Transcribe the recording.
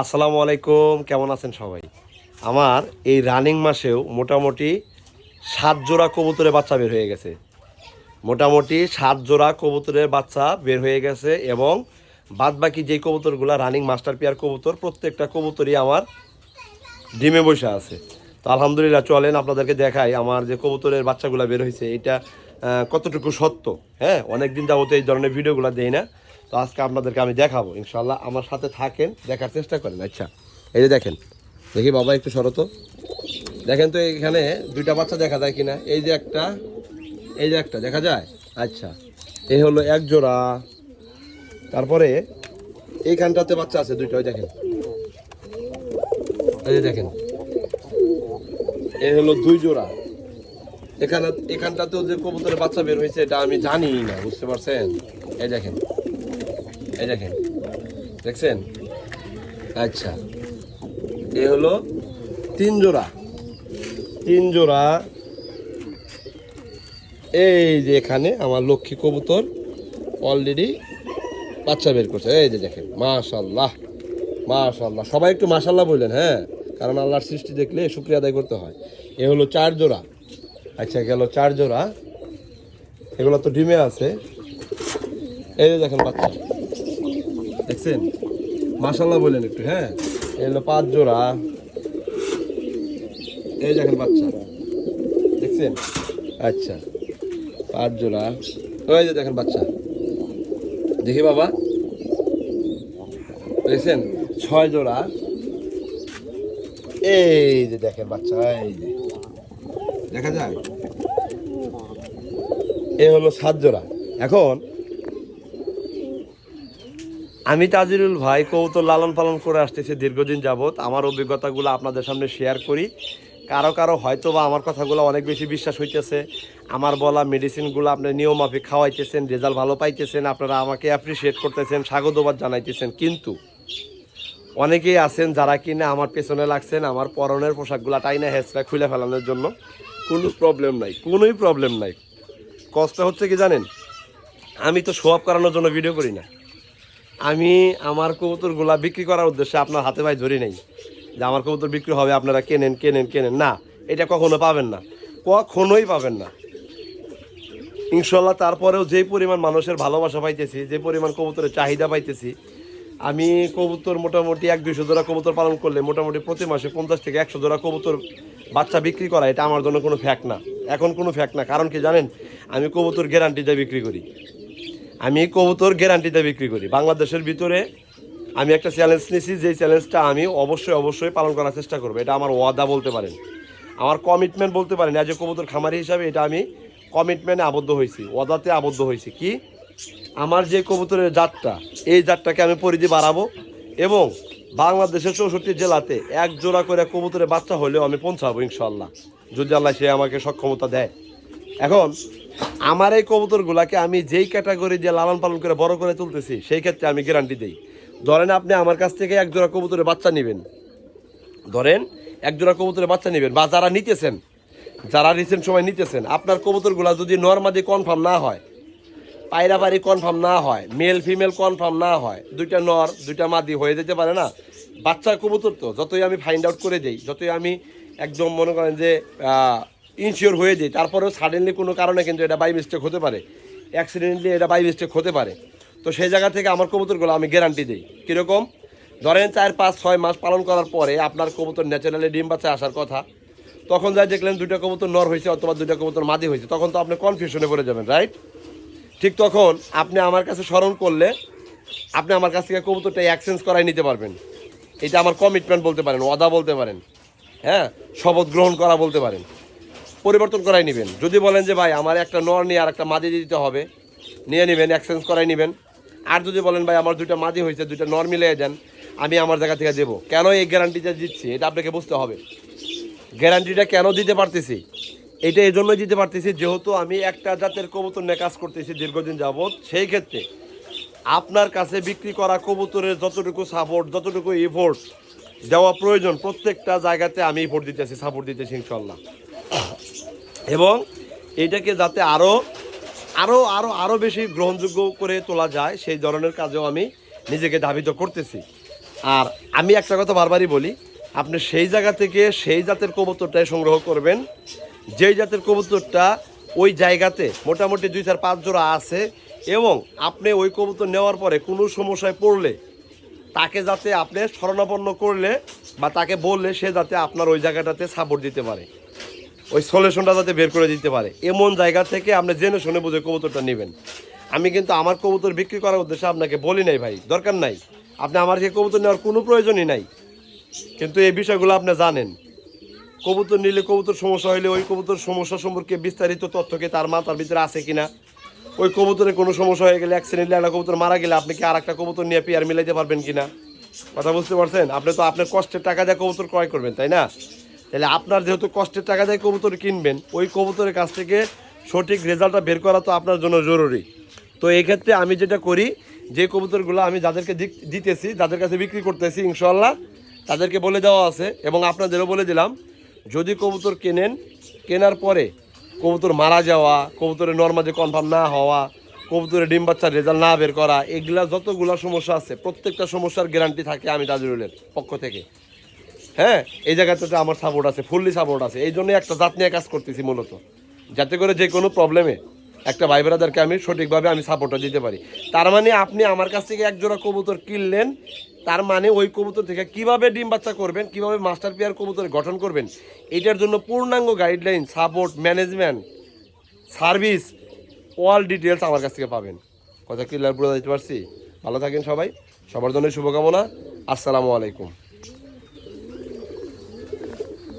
আসসালামু আলাইকুম, কেমন আছেন সবাই? আমার এই রানিং মাসেও মোটামুটি 7 জোড়া কবুতরের বাচ্চা বের হয়ে গেছে। মোটামুটি 7 জোড়া কবুতরের বাচ্চা বের হয়ে গেছে এবং বাদবাকি যেই কবুতরগুলো রানিং মাস্টার পেয়ার কবুতর, প্রত্যেকটা কবুতরই আমার ডিমে বসে আছে। তো আলহামদুলিল্লাহ, চলেন আপনাদেরকে দেখাই আমার যে কবুতরের বাচ্চাগুলো বের হয়েছে এটা কতটুকু সত্য। হ্যাঁ, অনেক দিন যাবত এই ধরনের ভিডিওগুলো দেই না, তো আজকে আপনাদেরকে আমি দেখাবো ইনশাল্লাহ। আমার সাথে থাকেন, দেখার চেষ্টা করেন। আচ্ছা, এই যে দেখেন, দেখি বাবা একটু সরতো, দেখেন তো এখানে দুইটা বাচ্চা দেখা যায় কিনা। এই যে একটা, এই যে একটা দেখা যায়। আচ্ছা, এই হলো এক জোড়া। তারপরে এইখানটাতে বাচ্চা আছে দুইটা, ওই দেখেন, এই যে দেখেন, এই হলো 2 জোড়া। এখানটাতেও যে কবুতরের বাচ্চা বের হয়েছে এটা আমি জানি না, বুঝতে পারছেন? এই দেখেন, এই দেখেন, দেখছেন? আচ্ছা, এ হলো 3 জোড়া। 3 জোড়া। এই যে এখানে আমার লক্ষ্মী কবুতর অলরেডি বাচ্চা বের করছে। এই যে দেখেন, মাশাল্লাহ মাশাল্লাহ। সবাই একটু মাশাল্লাহ বললেন, হ্যাঁ, কারণ আল্লাহর সৃষ্টি দেখলে শুকরিয়া আদায় করতে হয়। এ হলো 4 জোড়া। আচ্ছা, গেল 4 জোড়া। এগুলো তো ডিমে আছে। এই যে দেখেন বাচ্চা, দেখছেন? মাশাল্লাহ বললেন একটু, হ্যাঁ। এই হলো 5 জোড়া। এই দেখেন বাচ্চা, দেখছেন? আচ্ছা, 5 জোড়া। ওই যে দেখেন বাচ্চা, দেখি বাবা, দেখছেন? 6 জোড়া। এই যে দেখেন বাচ্চা, এই যে দেখা যায়। এ হলো 7 জোড়া। এখন আমি তাজিরুল ভাই কবুতর লালন পালন করে আসতেছি দীর্ঘদিন যাবৎ। আমার অভিজ্ঞতাগুলো আপনাদের সামনে শেয়ার করি। কারো কারো হয়তো বা আমার কথাগুলো অনেক বেশি বিশ্বাস হইতেছে, আমার বলা মেডিসিনগুলো আপনি নিয়মমাফিক খাওয়াইতেছেন, রেজাল্ট ভালো পাইতেছেন, আপনারা আমাকে অ্যাপ্রিসিয়েট করতেছেন, স্বাগতবাদ জানাইতেছেন। কিন্তু অনেকেই আছেন যারা কিনা আমার পেছনে লাগছেন আমার পরনের পোশাকগুলো টাইনা হেঁচড়া খুলে ফেলানোর জন্য। কোনো প্রবলেম নাই, কোনোই প্রবলেম নাই। কষ্ট হচ্ছে কি জানেন? আমি তো শো অফ করানোর জন্য ভিডিও করি না। আমি আমার কবুতরগুলা বিক্রি করার উদ্দেশ্যে আপনার হাতে ভাই ধরি নাই যে আমার কবুতর বিক্রি হবে, আপনারা কেনেন কেনেন কেনেন। না, এটা কখনো পাবেন না, কখনোই পাবেন না ইনশাল্লাহ। তারপরেও যে পরিমাণ মানুষের ভালোবাসা পাইতেছি, যে পরিমাণ কবুতরের চাহিদা পাইতেছি, আমি কবুতর মোটামুটি 100-200 জোড়া কবুতর পালন করলে মোটামুটি প্রতি মাসে 50 থেকে 100 জোড়া কবুতর বাচ্চা বিক্রি করা, এটা আমার জন্য কোনো ফ্যাক্ট না, এখন কোনো ফ্যাক্ট না। কারণ কি জানেন? আমি কবুতর গ্যারান্টিতে বিক্রি করি। আমি কবুতর গ্যারান্টিতে বিক্রি করি। বাংলাদেশের ভিতরে আমি একটা চ্যালেঞ্জ নিয়েছি, যেই চ্যালেঞ্জটা আমি অবশ্যই পালন করার চেষ্টা করবো। এটা আমার ওয়াদা বলতে পারেন, আমার কমিটমেন্ট বলতে পারেন। অ্যাজ এ কবুতর খামারি হিসাবে এটা আমি কমিটমেন্টে আবদ্ধ হয়েছি, ওয়াদাতে আবদ্ধ হয়েছি। কি? আমার যে কবুতরের জাতটা, এই জাতটাকে আমি পরিধি বাড়াবো এবং বাংলাদেশের 64 জেলাতে 1 জোড়া করে কবুতরের বাচ্চা হলেও আমি পৌঁছাবো ইনশাল্লাহ, যদি আল্লাহ সে আমাকে সক্ষমতা দেয়। এখন আমার এই কবুতরগুলাকে আমি যেই ক্যাটাগরি দিয়ে লালন পালন করে বড় করে তুলতেছি, সেই ক্ষেত্রে আমি গ্যারান্টি দিই। ধরেন আপনি আমার কাছ থেকে 1 জোড়া কবুতরের বাচ্চা নেবেন, ধরেন 1 জোড়া কবুতরের বাচ্চা নেবেন, বা যারা নিতেছেন, যারা রিসেন্ট সময় নিতেছেন, আপনার কবুতরগুলা যদি নর্মাদি কনফার্ম না হয়, পায়রাবাড়ি কনফার্ম না হয়, মেল ফিমেল কনফার্ম না হয়, 2টা নর 2টা মাদি হয়ে যেতে পারে না। বাচ্চা কবুতর তো যতই আমি ফাইন্ড আউট করে দিই, যতই আমি একদম মনে করেন যে ইনশিওর হয়ে যাই, তারপরেও সাডেনলি কোনো কারণে কিন্তু এটা বাই মিস্টেক হতে পারে, অ্যাক্সিডেন্টলি এটা বাই মিস্টেক হতে পারে। তো সেই জায়গা থেকে আমার কবুতরগুলো আমি গ্যারান্টি দিই। কীরকম? ধরেন 4-5-6 মাস পালন করার পরে আপনার কবুতর ন্যাচারালি ডিম বাচ্চা আসার কথা, তখন যাই দেখলেন 2টা কবুতর নর হয়েছে অথবা 2টা কবুতর মাদি হয়েছে, তখন তো আপনি কনফিউশনে পড়ে যাবেন, রাইট? ঠিক তখন আপনি আমার কাছে স্মরণ করলে আপনি আমার কাছ থেকে কবুতরটা এক্সচেঞ্জ করাই নিতে পারবেন। এটা আমার কমিটমেন্ট বলতে পারেন, ওয়াদা বলতে পারেন, হ্যাঁ, শপথ গ্রহণ করা বলতে পারেন। পরিবর্তন করাই নেবেন। যদি বলেন যে ভাই আমার একটা নর নিয়ে আর একটা মাদি দিতে হবে, নিয়ে নেবেন, এক্সচেঞ্জ করাই নেবেন। আর যদি বলেন ভাই আমার 2টা মাদি হয়েছে, 2টা নর মিলিয়ে দেন, আমি আমার জায়গা থেকে দেবো। কেন এই গ্যারান্টিটা দিচ্ছি এটা আপনাকে বুঝতে হবে। গ্যারান্টিটা কেন দিতে পারতেছি? এটা এই জন্যই দিতে পারতেছি যেহেতু আমি একটা জাতের কবুতর নিয়ে কাজ করতেছি দীর্ঘদিন যাবৎ। সেই ক্ষেত্রে আপনার কাছে বিক্রি করা কবুতরের যতটুকু সাপোর্ট, যতটুকু এফোর্ট দেওয়া প্রয়োজন, প্রত্যেকটা জায়গাতে আমি এফোর্ট দিতেছি, সাপোর্ট দিতেছি ইনশাল্লাহ। এবং এইটাকে যাতে আরও আরও আরও আরও বেশি গ্রহণযোগ্য করে তোলা যায়, সেই ধরনের কাজেও আমি নিজেকে ধাবিত করতেছি। আর আমি একটা কথা বারবারই বলি, আপনি সেই জায়গা থেকে সেই জাতের কবুতরটাই সংগ্রহ করবেন যেই জাতের কবুতরটা ওই জায়গাতে মোটামুটি 2-4-5 জোড়া আছে, এবং আপনি ওই কবুতর নেওয়ার পরে কোনো সমস্যায় পড়লে তাকে যাতে আপনি শরণাপন্ন করলে বা তাকে বললে সে যাতে আপনার ওই জায়গাটাতে সাপোর্ট দিতে পারে, ওই সলিউশনটা যাতে বের করে দিতে পারে, এমন জায়গা থেকে আপনি জেনে শুনে বুঝে কবুতরটা নেবেন। আমি কিন্তু আমার কবুতর বিক্রি করার উদ্দেশ্যে আপনাকে বলি নাই ভাই, দরকার নাই, আপনি আমার থেকে কবুতর নেওয়ার কোনো প্রয়োজনই নাই। কিন্তু এই বিষয়গুলো আপনি জানেন, কবুতর নিলে কবুতর সমস্যা হলে ওই কবুতর সমস্যা সম্পর্কে বিস্তারিত তথ্যকে তার মাথার ভিতরে আছে কিনা, ওই কবুতরের কোনো সমস্যা হয়ে গেলে অ্যাক্সিডেন্টলি একটা কবুতর মারা গেলে আপনি কি আর একটা কবুতর নিয়ে পেয়ার মিলাইতে পারবেন কিনা, কথা বুঝতে পারছেন? আপনি তো আপনার কষ্টের টাকা দিয়ে কবুতর ক্রয় করবেন, তাই না? তাহলে আপনার যেহেতু কষ্টের টাকা দিয়ে কবুতর কিনবেন, ওই কবুতরের কাছ থেকে সঠিক রেজাল্টটা বের করা তো আপনার জন্য জরুরি। তো এই ক্ষেত্রে আমি যেটা করি, যে কবুতরগুলো আমি যাদেরকে দিতেছি, যাদের কাছে বিক্রি করতেছি, ইনশাল্লাহ তাদেরকে বলে দেওয়া আছে এবং আপনাদেরও বলে দিলাম, যদি কবুতর কেনেন, কেনার পরে কবুতর মারা যাওয়া, কবুতরের নর্মালি কনফার্ম না হওয়া, কবুতরের ডিম বাচ্চার রেজাল্ট না বের করা, এগুলা যতগুলো সমস্যা আছে প্রত্যেকটা সমস্যার গ্যারান্টি থাকে আমি তাজরুলের পক্ষ থেকে। হ্যাঁ, এই জায়গাটাতে আমার সাপোর্ট আছে, ফুললি সাপোর্ট আছে। এই জন্যই একটা জাত নিয়ে কাজ করতেছি মূলত, যাতে করে যে কোনো প্রবলেমে একটা ভাই ব্রাদারকে আমি সঠিকভাবে আমি সাপোর্টটা দিতে পারি। তার মানে আপনি আমার কাছ থেকে এক জোড়া কবুতর কিনলেন, তার মানে ওই কবুতর থেকে কিভাবে ডিম বাচ্চা করবেন, কিভাবে মাস্টার পেয়ার কবুতর গঠন করবেন, এটার জন্য পূর্ণাঙ্গ guideline, support, management, service, all details আমার কাছ থেকে পাবেন। কথা ক্লিয়ার বুঝতে পারছি? ভালো থাকেন সবাই, সবার জন্য শুভকামনা। আসসালামু আলাইকুম।